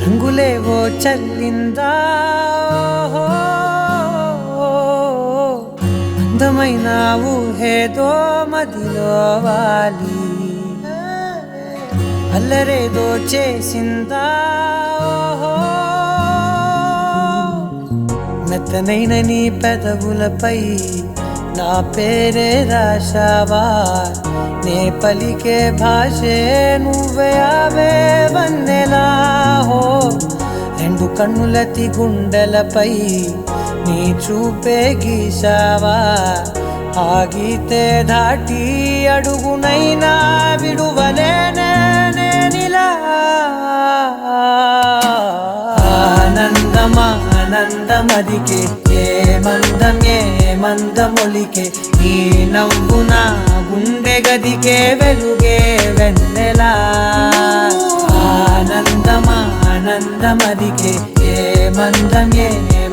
రంగులేవో చల్లిందా అందమైన ఊహేదో మదిలో వాలి అల్లరేదో చేసిందా మెత్తనైన నీ పెదవులపై నా పేరే రాశావా నే పలికే భాషే నువ్వే అవే వన్నెలా హో రెండు కన్నులతి గుండెలపై నీ చూపే గీశావా ఆగితే దాటి అడుగునైనా విడువలేనే నేనిలా ఆనందమా ఆనందమదికే ఏ మందమొలికే ఈ నవ్వున గుండె గదికే వెలుగే వెన్నెలా ఆనందమా ఆనందమదికే ఏ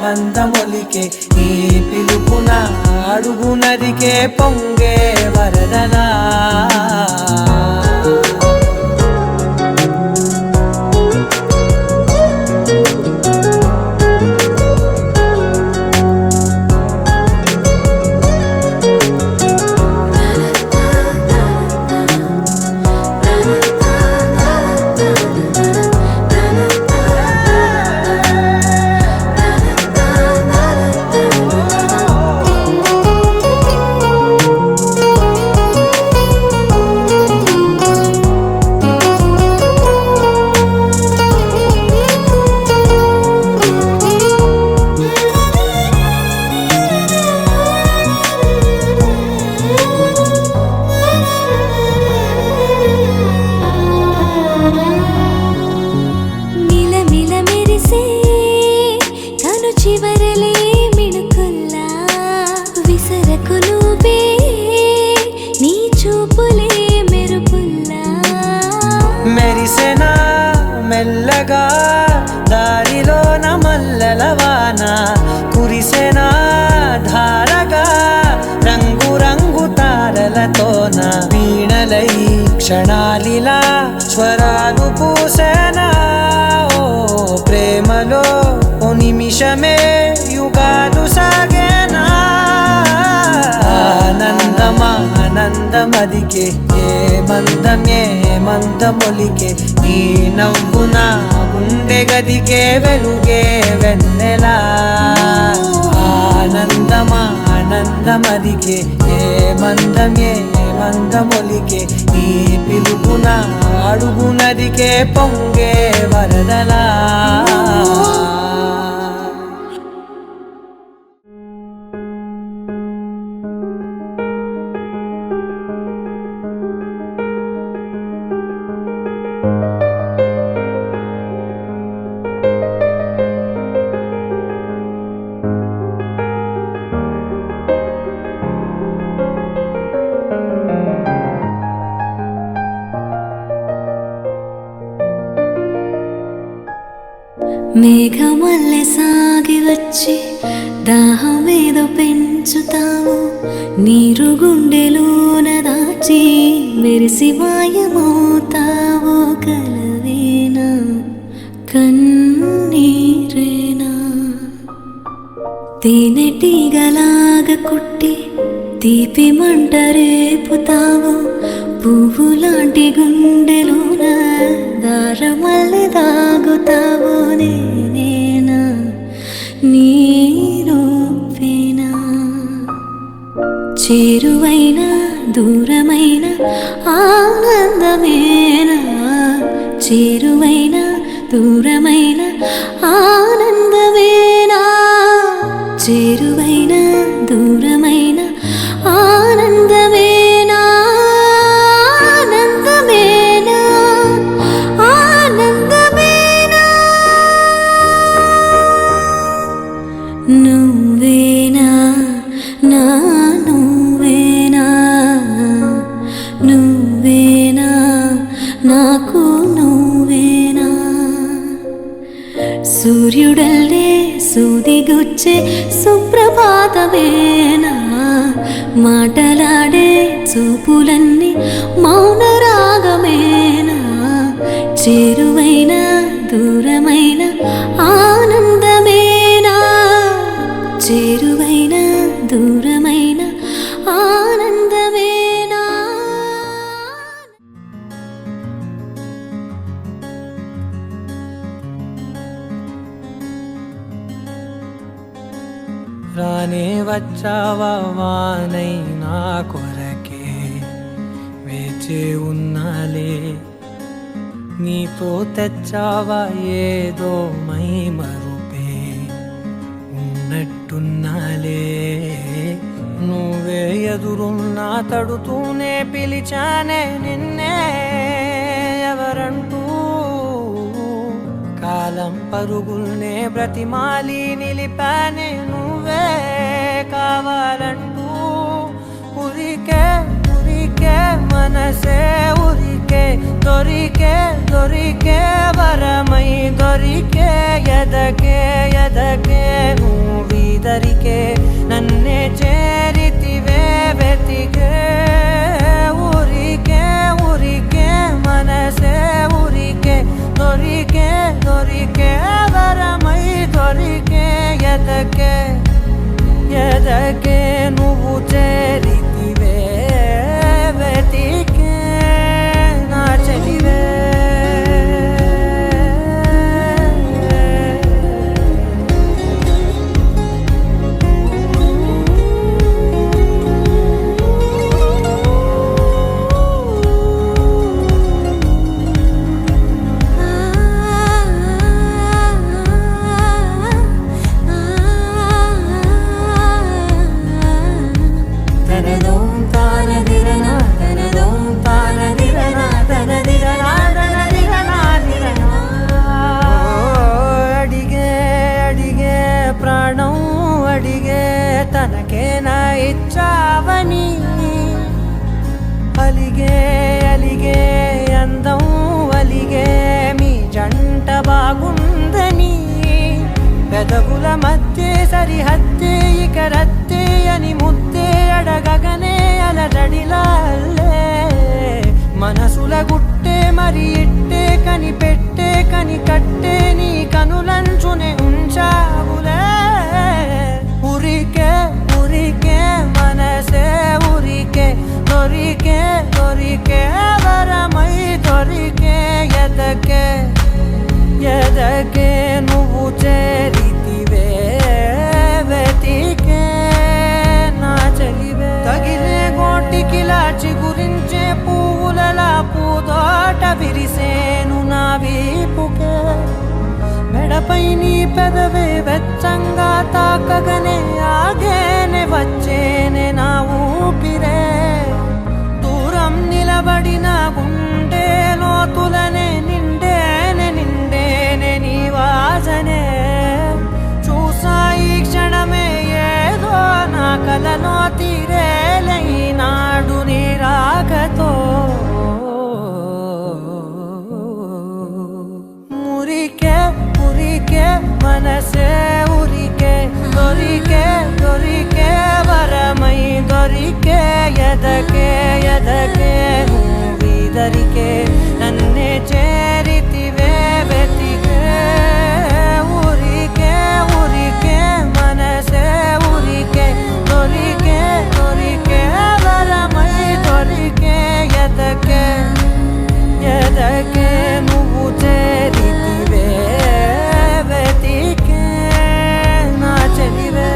మందమొలికే ఈ పిలుపున అడుగునదికే పొంగే వరదలా మెరిసెనా మెల్లగా దారిలోన మల్లెలవాన కురిసెనా ధారగా రంగు రంగు తారలతోన వీణలై క్షణాలిలా స్వరాలు పూసెనా ఓ ప్రేమలో ఓ నిమిషమే యుగాలు సాగేనా ఆనందమా ఆనందమదికే ఏ మందమొలికే ఈ నవ్వున గుండె గదికే వెలుగే వెన్నెలా ఆనందమా ఆనందమదికే ఏ మందమొలికే ఈ పిలుపున అడుగునదికే పొంగే వరదలా మేఘమల్లె సాగి వచ్చి దాహమేదో పెంచుతావు నీరు గుండెలోన దాచి మెరిసి మాయమవుతావో కలవేనా కన్నీరేనా తేనెటీగలాగ కుట్టి తీపి మంట రేపుతావు పువ్వులాంటి గుండెలోన దారమల్లె దాగుతావు నేనేనా నీరూపేనా చేరువైన దూరమైన ఆనందమేనా చేరువైన దూరమైన ఆనందమేనా చేరువైన దూరమైన ఆనందమేనా ఆనందమేనా ఆనందమేనా నువ్వేనా నా నువ్వేనా నువ్వేనా నాకు నువ్వేనా సూర్యుడల్లే సూదిగుచ్చే సుప్రభాతమేనా మాటలాడే చూపులన్నీ మౌన రాగమేనా చేరువైన దూరమైన ఆనందమేనా చేరువైన దూరమైన ఆనందమేనా రానే వచ్చావా వానై నా కొరకే వేచి ఉన్నాలే నీతో తెచ్చావా ఏదో మై మరుపే ఉన్నట్టున్నాలే నువ్వే ఎదురున్నా తడుతూనే పిలిచానే నిన్నే ఎవరంటూ కాలం పరుగుల్నే బ్రతిమాలి నిలిపానే నువ్వే కావాలంటూ ఉరికే ఉరికే మనసే ఉరికే దొరికే దొరికే వరమై దొరికే ఎదకే ఎదకే నువ్విదరికే నన్నే చేరితివే వెతికే ఉరికే ఉరికే మనసే ఉరికే దొరికే దొరికే వరమై దొరికే ఎదకే ఎదకే నువ్వు చేరితివే వెతికే నా చెలివే తనకేనా ఇచ్చావని అలిగే అలిగే అందం అలిగే మీ జంట బాగుందని పెదవుల మధ్య సరిహద్దే ఇక రత్తే అని ముద్దే అడగగనే అలజడిలాలే మనసుల గుట్టే మరి ఇట్టే కని పెట్టే కని కట్టే నీ కనులంచునే ఉంచావులే ఉరికే ఉరికే మనసే ఉరికే దొరికే దొరికే వరమై దొరికే ఎదకే ఎదకే నువ్వు చేరితివే వెతికే నా చెలివే తగిలే గోటికిలా చిగురించే పువ్వులలా పూదోట విరిసేను నా వీపుకే మెడపై నీ పెదవే వెచ్చంగా తాకగనే ఆగేనే వచ్చేనే నా ఊపిరే దూరం నిలబడిన గుండె లోతులనే నిండేనే నిండేనే నీ వాసనే చూసా ఈ క్షణమే ఏదో నా కలలో తీరేలే ఈనాడు నీ రాకతో మురికే ఉరికే మనసే ఉరికే దొరికే దొరికే వరమై దొరికే ఎదకే ఎదకే నువ్విదరికే నన్నే చేరితివే వెతికే ఉరికే ఉరికే మనసే ఉరికే దొరికే దొరికే వరమై దొరికే ఎదకే ఎదకే నువ్వు చేరితివే వెతికే నా చెలివే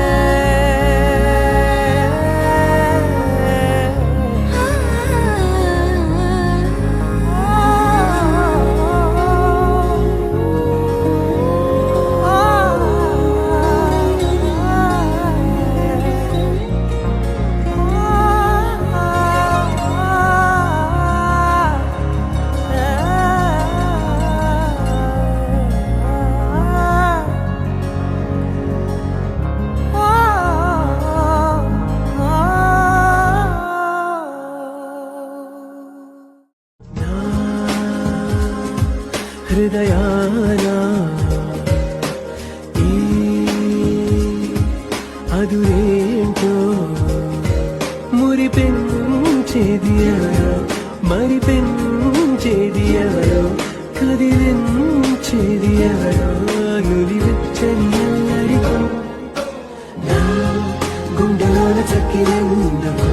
హృదయాన ఈ అదురేంటో మురిపెంచేది ఎవరో మరిపెంచేది ఎవరో కదిలించేది వచ్చేది ఎవరో నులి వెచ్చని అల్లరితో నా గుండెలోన చక్కిరెందుకు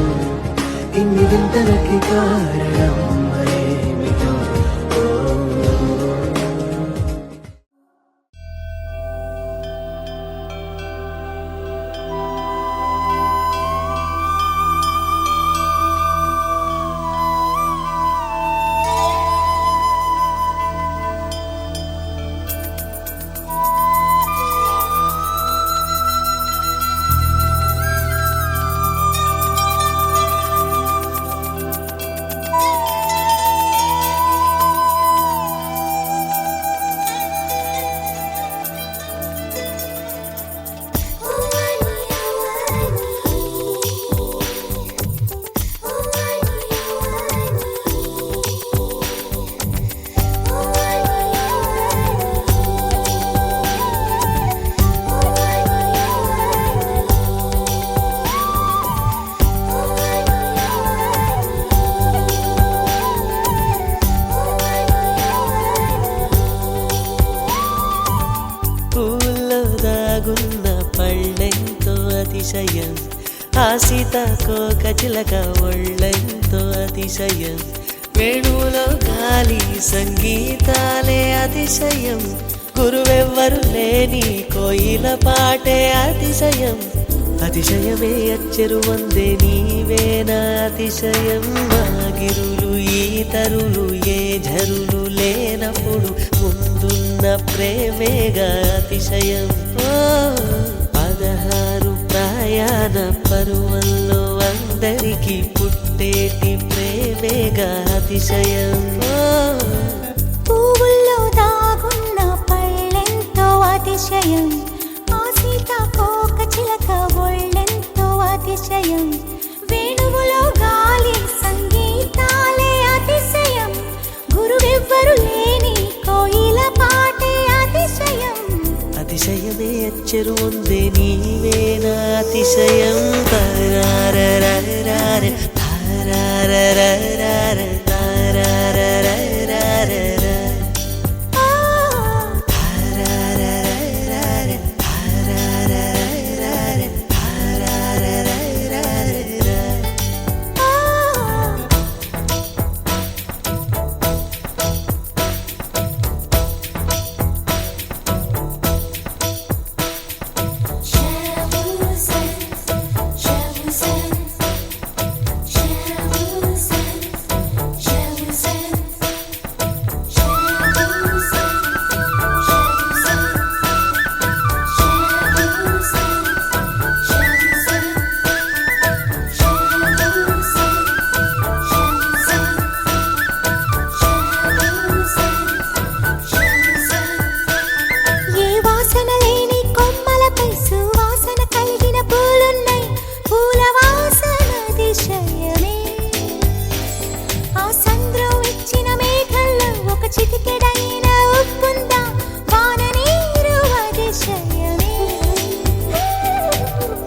ఇన్ని వింతలకి కారణం మరేమిటో అతిశయం ఆ సీతాకోక చిలక ఒళ్ళెంతో అతిశయం వేణువులో గాలి సంగీతాలే అతిశయం గురువెవ్వరు లేని కోయిల పాటే అతిశయం అతిశయమే అచ్చెరు వందే నీవేనా అతిశయం మాగిరులు ఈతరులు ఏ ఝరులు లేనప్పుడు ముందున్న ప్రేమేగా అతిశయం 16 ప్రయాణ పరువల్లో అందరికీ పుట్టేటి ప్రేమేగా అతిశయం పువ్వుల్లో దాగున్న పళ్ళెంతో అతిశయం ఆ సీతాకోక చిలక ఒళ్ళెంతో అతిశయం వేణువులో గాలి సంగీతాలే అతిశయం గురువెవ్వరు లేని కోయిల పాటే అతిశయం అతిశయమే అచ్చెరు వందే నీవేనా అతిశయం తారారరారే తారారరారే తారారరారే తారారరారే తారారరారే తారారరారే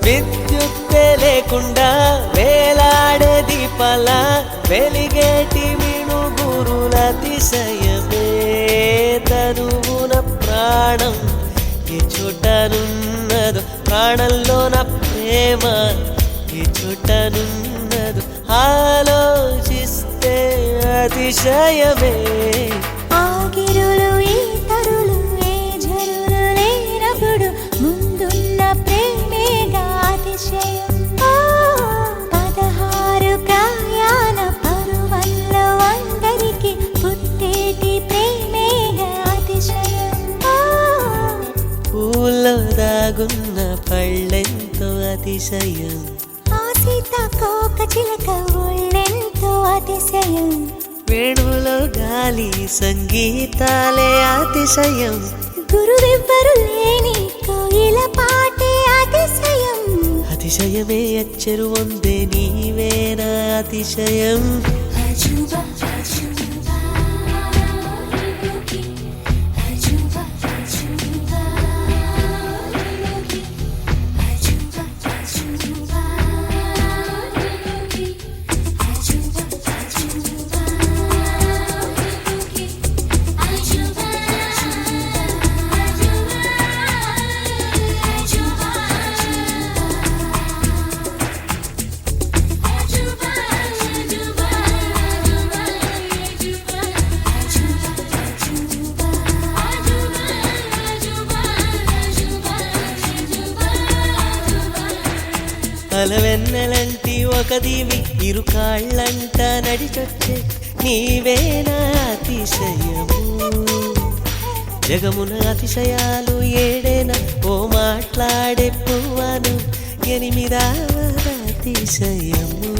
విద్యుత్తే లేకుండా వేలాడే దీపాల వెలిగేటి మిణుగురుల అతిశయమే తనువున ప్రాణం ఏ చోటనున్నదో ప్రాణంలోన ప్రేమ ఏ చోటనున్నదో ఆలోచిస్తే అతిశయమే ఆగిరులు ఈతరులు ఏ ఝరులు లేనప్పుడు ముందున్న ప్రేమేగా అతిశయం 16 ప్రయాణ పరువల్లో అందరికీ పుట్టేటి ప్రేమేగా అతిశయం పూల్లో దాగున్న పళ్ళెంతో అతిశయం ఆ సీతాకోక చిలక ఒళ్ళెంతో అతిశయం వేణువులో గాలి సంగీతాలే అతిశయం గురువెవ్వరు లేని కోయిల పాటే అతిశయం అతిశయమే అచ్చెరు వందే నీవేనా అతిశయం అజూబా అజూబా అజూబా అజూబా అజూబా అజూబా అజూబా కలవెన్నెలంటి ఒక దీవి ఇరు కాళ్ళంట నడిచొచ్చే నీవేనా అతిశయము జగమున అతిశయాలు ఏడేనా ఓ మాట్లాడే పువ్వను ఎనిమిదవ అతిశయము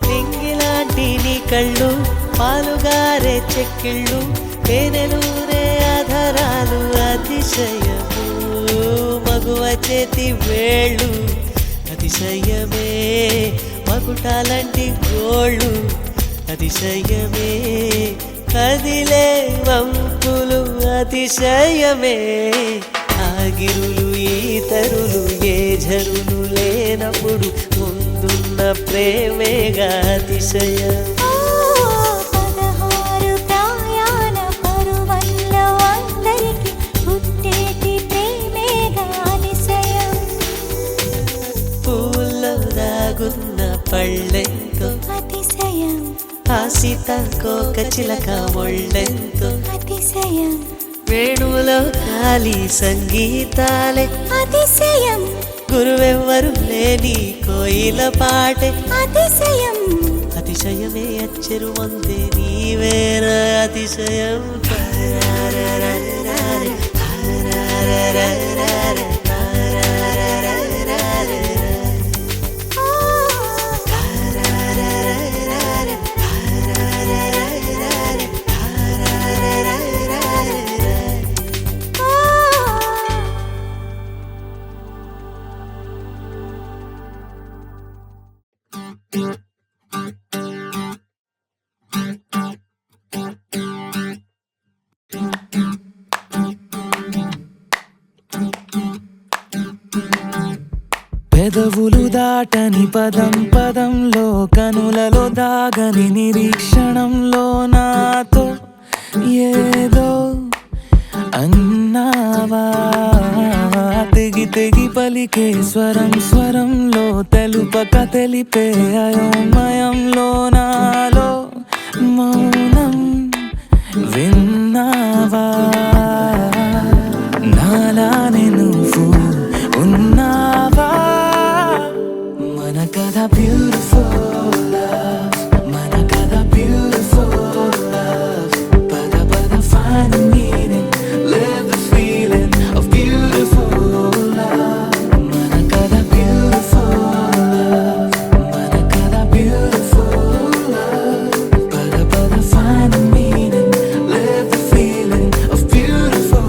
నింగిలాంటి నీ కళ్ళు పాలుగారే చెక్కిళ్ళు తేనెలూరే ఆధారాలు అతిశయము మగువ చేతి వేళ్ళు అతిశయమే మకుటాలంటి గోళ్ళు అతిశయమే కదిలే వంపులు అతిశయమే ఆగిరులు ఈతరులు ఏ జరులు లేనప్పుడు ముందున్న ప్రేమేగా అతిశయం పదహారు ప్రాయాల పరువల్లో అందరికి పుట్టేటి ప్రేమేగా అతిశయం పూల్లో దాగున్న పళ్ళెంతో అతిశయం ఆ సీతాకోక చిలక ఒళ్ళెంతో అతిశయం వేణువులో గాలి సంగీతాలే అతిశయం గురువెవ్వరు లేని కోయిల పాటే అతిశయం అతిశయమే అచ్చెరు వందే నీవేర అతిశయం పెదవులు దాటని పదం పదంలో కనులలో దాగని నిరీక్షణంలో నాతో ఏదో అన్నావా తెగి తెగి పలికే స్వరం స్వరంలో తెలుపక తెలిపే అయోమయంలో నాలో మౌనం విన్నావా నాలానే నువ్వు ఉన్నావా మన కథ బ్యూటిఫుల్ లవ్ మన కథ బ్యూటిఫుల్ లవ్ పద పద find the meaning live the feeling of beautiful love మన కథ beautiful love మన కథ beautiful love పద పద find the meaning live the feeling of beautiful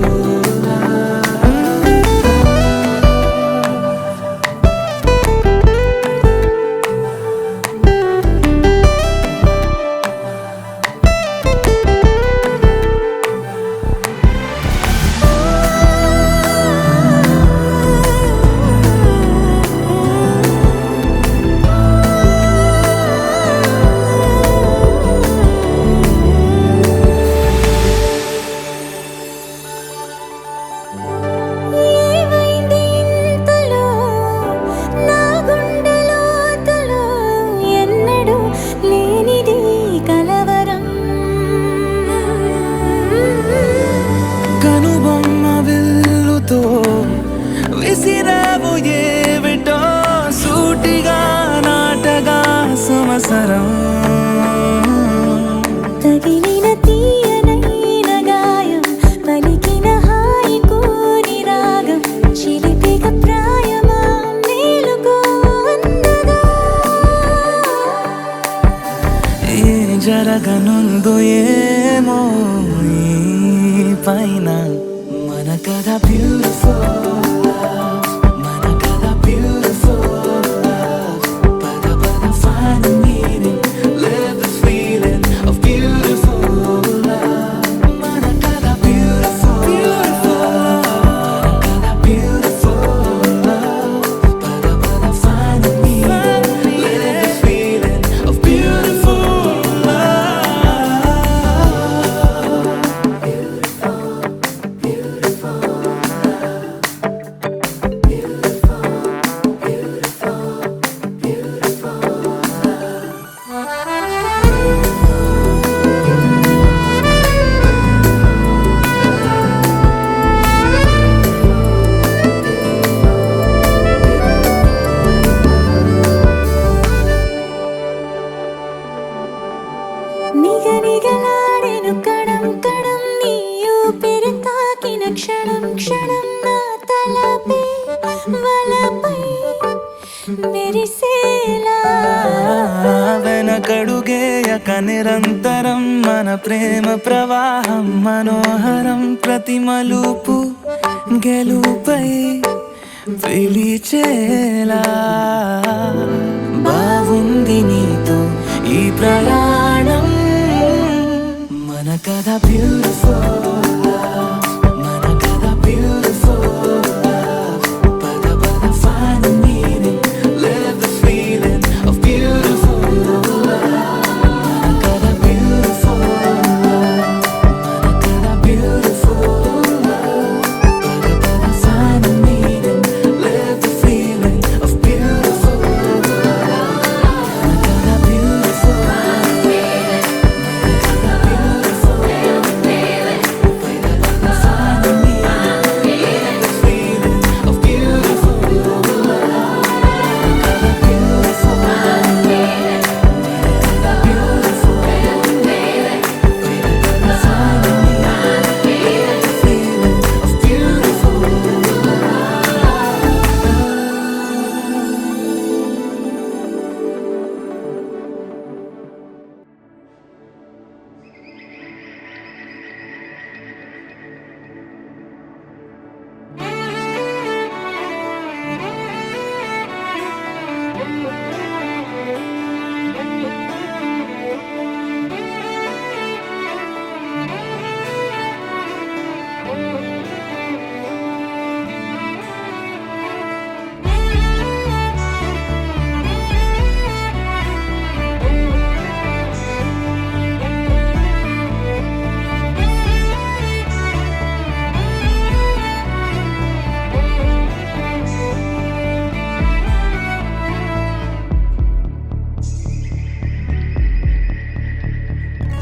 love ఏమైంది ఇంతలో నా గుండెలోతులో ఎన్నడూ లేనిది కలవరం కనుబొమ్మ విల్లుతో విసిరావు ఏవిటో సూటిగా నాటగా సమసరం తగిలిన తీయనైన గాయం పలికిన హాయి కోరి రాగం చిలిపిక ప్రాయమా మేలుకో అందగా ఏ జరగనుందో ఏమో ఈ పైన మన కథ బ్యూటిఫుల్ లవ్ మన కథ బ్యూటిఫుల్ లవ్ పద పద find the meaning live the feeling of beautiful love మన కథ beautiful love మన కథ beautiful love పద పద find the meaning live the feeling of beautiful love beautiful beautiful love క్షణం క్షణం నా తలపై వలపై మెరిసేలా వెనకడుగేయక నిరంతరం మన ప్రేమ ప్రవాహం మనోహరం ప్రతి మలుపు గెలుపై పిలిచేలా బాగుంది నీతో ఈ ప్రయాణం మన కథ బ్యూటిఫుల్ మన కథ బ్యూటిఫుల్ పద పద find the meaning live the feeling of beautiful మన కథ beautiful మన కథ beautiful పద పద find the meaning live the feeling of beautiful మన కథ beautiful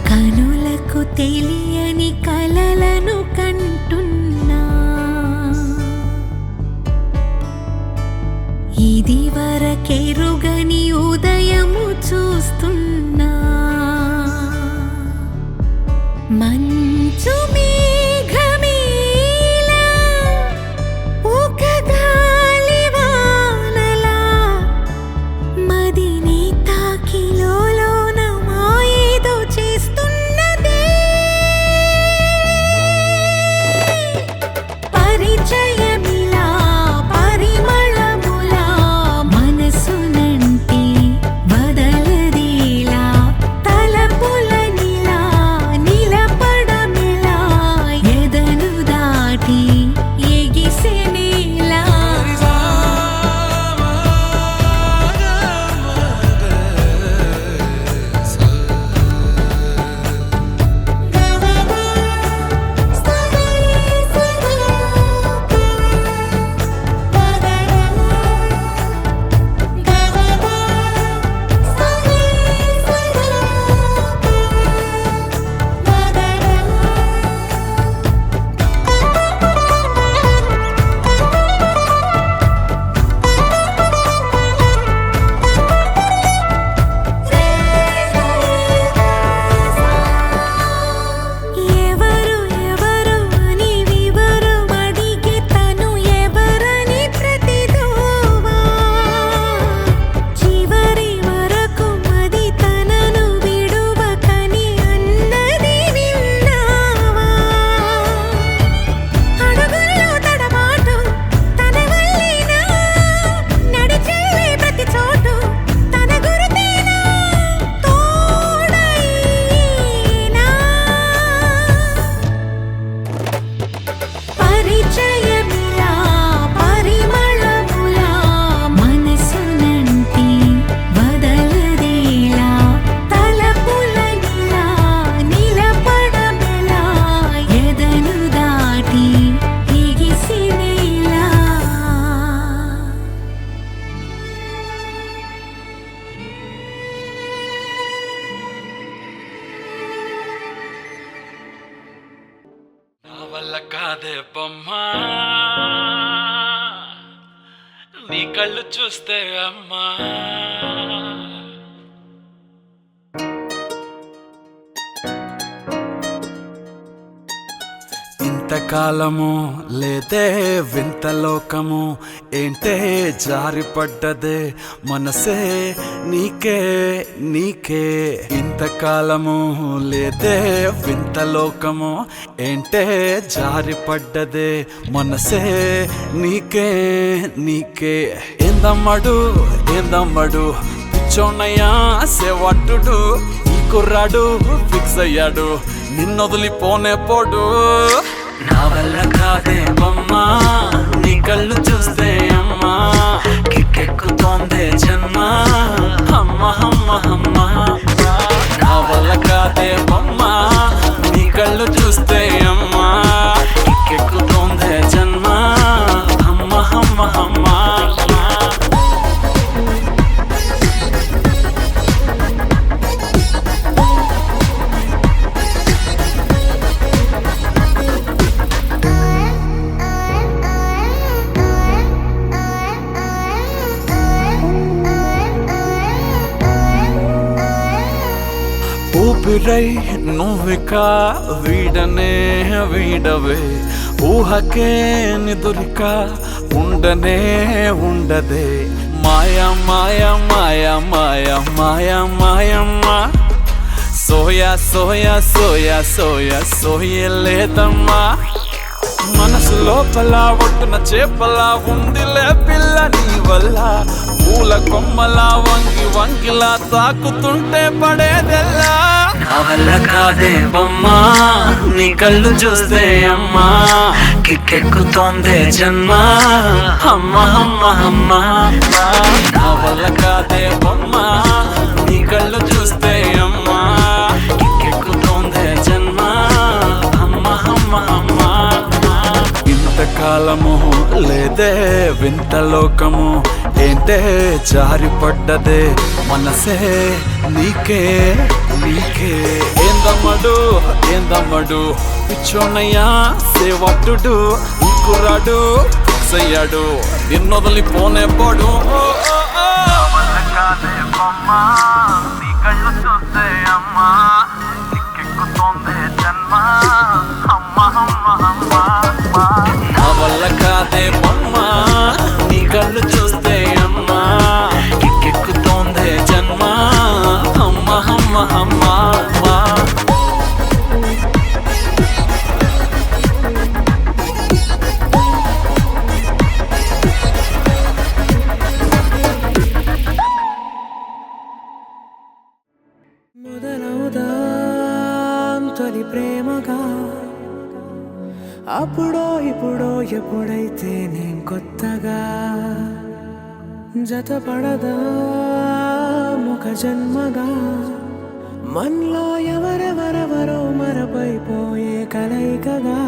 కనులకు తెలియని కలలను కంటున్నా ఇది వరకెరుగని ఉదయము చూస్తున్నా మంచు మేఘమేలా ఒక గాలివానలా మదిని తాకిలోన మాయేదో చేస్తున్నదే పరిచయమిలా పరిమళములా మనసునంటి వదలదేలా తలపులనిలా నిలపడమిలా ఎదను దాటి ఎగిసెనేలా ఎవరు ఎవరు అని వివరం అడిగే తను ఎవరని ప్రతిదోవా చివరి వరకు మది తనను విడువకని అన్నది విన్నావా అడుగుల్లో తడబాటు తన వల్లేనా నడిచే ప్రతి చోటు తన గురుతేనా తోడైనా పరిచయమిలా పరిమళములా మనసునంటి వదలదేలా తలపులనిలా నిలపడమెలా ఎదను దాటి ఎగిసినేలా నా వల్ల కాదే బొమ్మా నీ కళ్ళు చూస్తే అమ్మా ఇంత ఇంతకాలము లేదే వింత లోకము ఏంటే జారిపడ్డదే మనసే నీకే నీకే ఇంతకాలము లేదే వింత లోకము ఏంటే జారిపడ్డదే మనసే నీకే నీకే ఏందమ్మడు ఏందమ్మడు పిచ్చోన్నయ్యా సేవట్టుడు ఈ కుర్రాడు ఫిక్స్ అయ్యాడు నిన్నొదిలిపోనే పోడు నా వల్ల కాదే బొమ్మా నీ కళ్ళు చూస్తే అమ్మా కిక్కెక్కుతోందే జన్మ అమ్మ అమ్మ అమ్మ నా వల్ల కాదే బొమ్మా నీ కళ్ళు చూస్తే అమ్మా కిక్కెక్కుతోందే జన్మ అమ్మ అమ్మ అమ్మ ఊపిరై నువ్విక వీడనే వీడవే ఊహకే నిదురిక ఉండనే ఉండదే మాయా మాయా మాయా మాయా మాయా మాయమ్మ సోయా సోయా సోయా సోయా సోయలేదమ్మా మనసు లోపల ఒట్టున చేపలా ఉందిలే పిల్ల నీ వల్ల పూల కొమ్మలా వంగి వంగిలా తాకుతుంటే పడేదెల్లా నా వల్ల కాదే బొమ్మా నీ కళ్ళు చూస్తే అమ్మా కిక్కెక్కుతోందే జన్మ అమ్మ అమ్మ అమ్మ నా వల్ల కాదే బొమ్మా నీ కళ్ళు చూస్తే అమ్మా కిక్కెక్కుతోందే జన్మ అమ్మ అమ్మ అమ్మ ఇంతకాలము లేదే వింత లోకము ఏంటే జారిపడ్డదే మనసే నీకే నీకే ఏందమ్మడు ఏందమ్మడు పిచ్చోన్నయ్యా సేవట్టుడు ఈ కుర్రాడు ఫిక్స్ అయ్యాడు నిన్నొదిలిపోనే పోడు నీ కళ్ళు చూస్తే అమ్మా కిక్కెక్కుతోందే జన్మ అమ్మ అమ్మ అమ్మ నా వల్ల కాదే బొమ్మ నీ కళ్ళు చూస్తే అమ్మా కిక్కెక్కుతోందే జన్మ అమ్మ అమ్మ అమ్మ మొదలవుదాం తొలి ప్రేమగా అప్పుడో ఇప్పుడో ఎప్పుడైతే నేను కొత్తగా జతపడదా ఒక జన్మగా మనలో ఎవరెవరెవరో మరపైపోయే కలయికగా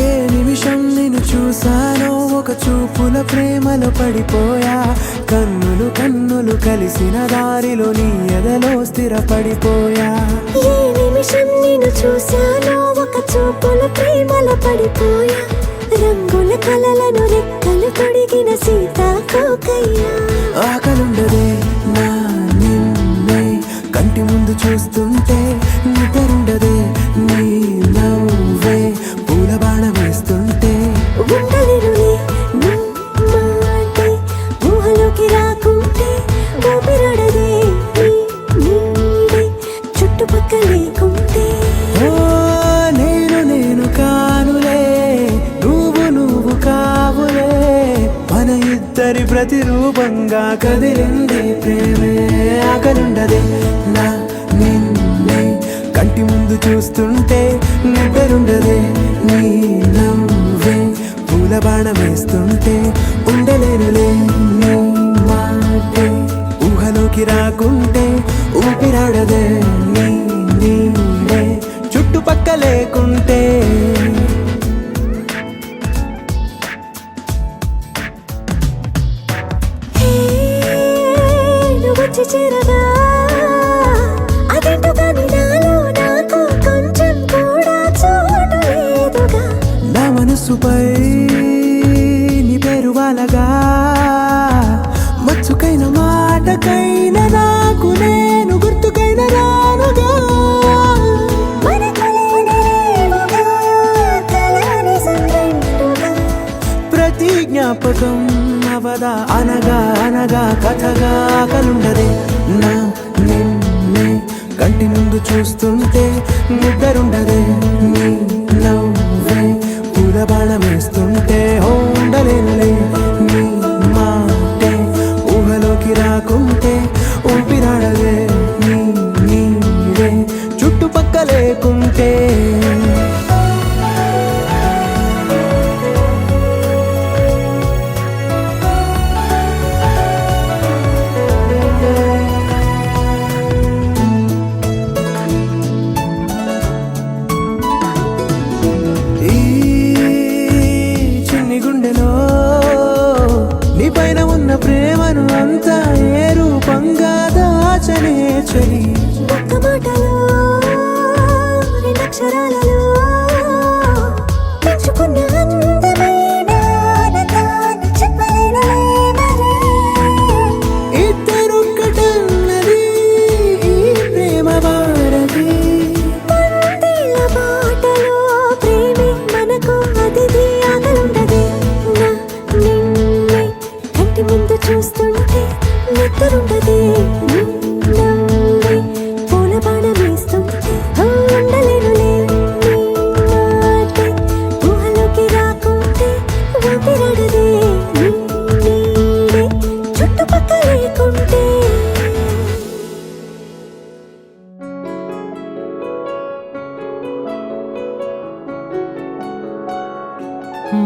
ఏ నిమిషం నిన్ను చూసానో ఒక చూపుల ప్రేమలో పడిపోయా కన్నులు కన్నులు కలిసిన దారిలో నీ ఎదలో స్థిరపడిపోయా ఏ నిమిషం నిన్ను చూశానో ఒక చూపుల ప్రేమలో పడిపోయా రంగుల కలలను రెక్కలు తొడిగిన సీతాకోకయ్యా ఆకలుండదే నా నిన్నే కంటి ముందు చూస్తుంటే నిద్రుండదే నీ నవ్వే పూల బాణం వేస్తుంటే ఉండలేనులే నీ మాటే ఊహలోకి రాకుంటే ఊపిరాడదే నీ నీడే చుట్టుపక్కల లేకుంటే ఓ నేను కానులే నువ్వు కావులే మన ఇద్దరి ప్రతిరూపంగా కదిలిందే ప్రేమే ఆకలుండదే నా నిన్నే కంటి ముందు చూస్తుంటే నిద్రుండదే నీ నవ్వే పూల బాణం వేస్తుంటే ఉండలేనులే నీ మాటే ఊహలోకి రాకుంటే ఊపిరాడదే నీ నీడే చుట్టుపక్క లేకుంటే నువ్వు వచ్చి చేరగా అదేంటో కానీ నాలో నాకు కొంచెం కూడా చోటు లేదుగా. నా మనసుపై నీ పేరు వాలగా మచ్చుకైన మాటకైన నాకు నేను గుర్తుకైన రానుగా. ప్రతి జ్ఞాపకం అవదా అనగా అనగా కథగా కలుండదే. నా నిన్నే కంటి ముందు చూస్తుంటే నిద్రుండదే. నీ నవ్వే పూల బాణమేస్తుంటే ఉండలేనులే. నీ మాటే ఊహలోకి రాకుంటే ఊపిరాడదే. నీ నీడే చుట్టుపక్క లేకుంటే. ఈ చిన్ని గుండెలో నీ పైన ఉన్న ప్రేమను అంతా ఏ రూపంగా దాచనే చలి. ఒక్క మాటలో రెండక్షరాలలో పెంచుకున్న అందమైన ఆనందాన్ని చెప్పలేనులే మరి. ఇద్దరొక్కటన్నది ఈ ప్రేమ భారతి. పందిళ్ళ బాటలో ప్రేమే మనకు అతిథి ఆగలుండదే. నా నిన్నే కంటి ముందు చూస్తుంటే నిద్రుండదే. నీ నవ్వే పూల బాణమేస్తుంటే ఉండలేనులే. నీ మాటే ఊహలోకి రాకుంటే ఊపిరాడదే. నీ నీడే చుట్టుపక్క లేకుంటే.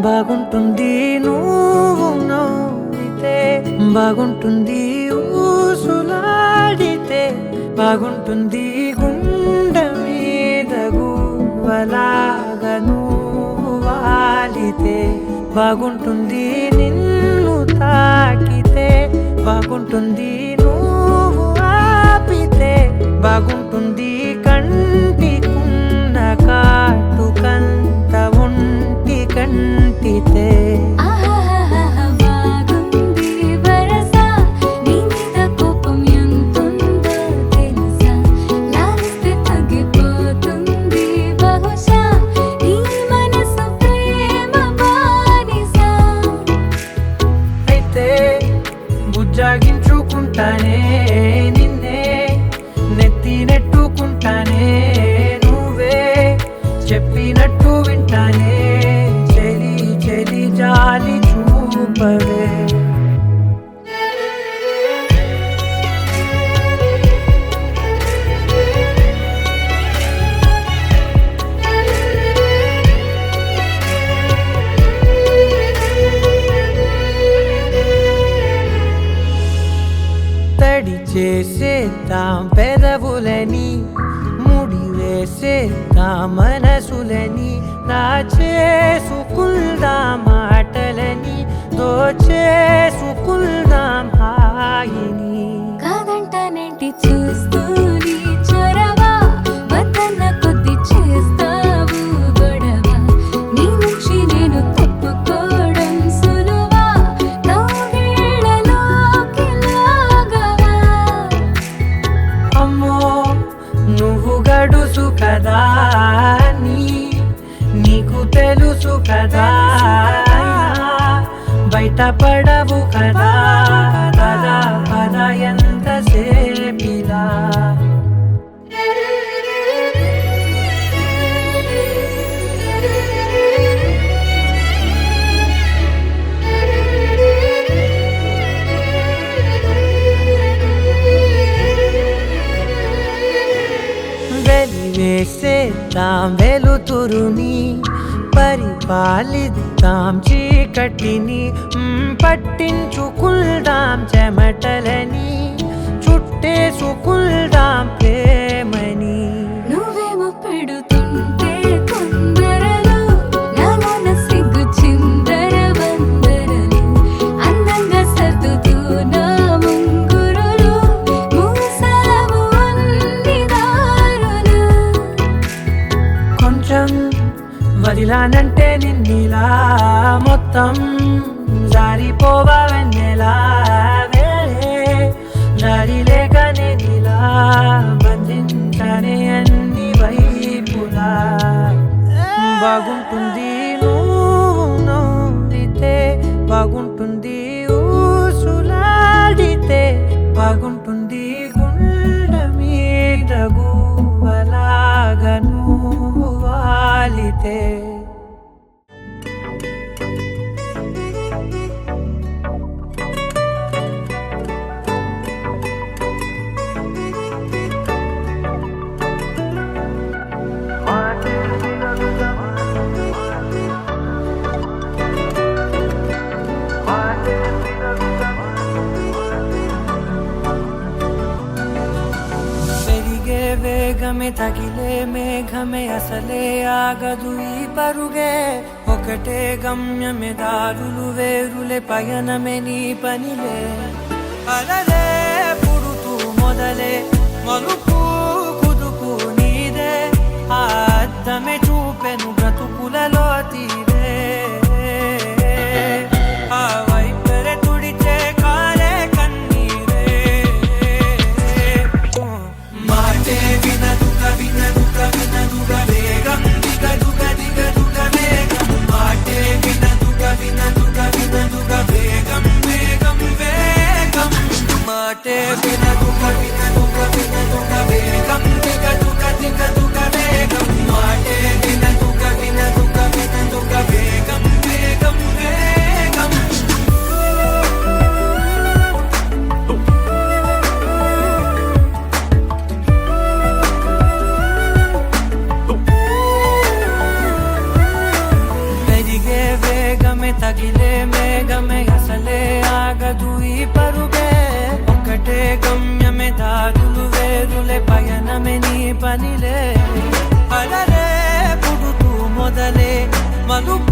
బాగుంటుంది నువ్వు నవ్వితే, బాగుంటుంది ఊసులాడితే, బాగుంటుంది గుండె మీద గువ్వలాగా నువ్వు వాలితే, బాగుంటుంది నిన్ను తాకితే, బాగుంటుంది నువ్వు ఆపితే, బాగుంటుంది కంటికున్న కాటుకంత ఒంటి కంటితే. బాగుంది వరస నీ మీద కోపం ఎంతుందో తెలుసా. లాలిస్తే తగ్గిపోతుంది బహుశా నీ మనసు ప్రేమ బానిస. అయితే బుజ్జాగించుకుంటానే నిన్నే, నెత్తి నెట్టుకుంటానే నువ్వే చెప్పినట్టు వింటానే. చెలి చెలి జాలి చూపవే. తడి చేసేద్దాం పెదవులని, ముడి వేసేద్దాం మనసులని, దాచేసుకుందాం మాటలని, దోచేసుకుందాం హాయిని. కాదంటానేంటి చూస్తూ నీ చొరవ, వద్దన్న కొద్ది చేస్తావు గొడవ. నీ నుంచి నేను తప్పుకోవడం సులువా, నవ్వేళ్ళలోకి లాగవా. అమ్మో నువ్వు గడుసు కదా, నీకు తెలుసు కదా, బయట పడవు కదా. పద పద ఎంతసేపిలా. వెలివేసేద్దాం వెలుతురుని, పరిపాలిద్దాం చీకటిని, పట్టించుకుందాం చెమటలని, చుట్టేసుకుందాం ప్రేమని. నువ్వేమో పెడుతుంటే కొందరలో నాలోన సిగ్గు చిందర వందరలు. అందంగా సర్దుతూ నా ముంగురులు చూశానంటే నిన్నిలా మొత్తం జారిపోవా వెన్నెలా వేరే దారి లేక నేనిలా బంధించనే అన్ని వైపులా బాగుంటుంది నువ్వు నవ్వితే బాగుంటుంది ఊసులాడితే బాగుంటుంది గుండె మీద గువ్వలాగా నువ్వు వాలితే పెరిగే వేగమే తగిలే మేఘమే అసలే ఆగదు ఈ పరుగే ఒకటే గమ్యమే దారులు వేరులే పయనమే నీ పనిలే అలలే పుడుతూ మొదలే మలుపు కుదుపు నీదే ఆ అద్దమే చూపెను బ్రతుకులలో తీరే ఆ వైపరే తుడిచే కాలే కన్నీరే మాటే వినదుగ వినదుగ వినదుగ వేగం దిగదుగ దిగదుగ వేగం మాటే వినదుగ వినదుగ వినదుగ వేగం వేగం వేగం మాటే వినదుగ వినదుగ వినదుగ వేగం దిగదుగ దిగదుగ వేగం మాటే వినదుగ వినదుగ వినదుగ వేగం వేగం వేగం పెరిగే వేగమే తగిలే మేఘమే అసలే ఆగదు ఈ పరుగే ఒకటే గమ్యమే దారులు వేరులే పయనమే నీ పనిలే అలలే పుడుతూ మొదలే మలుపు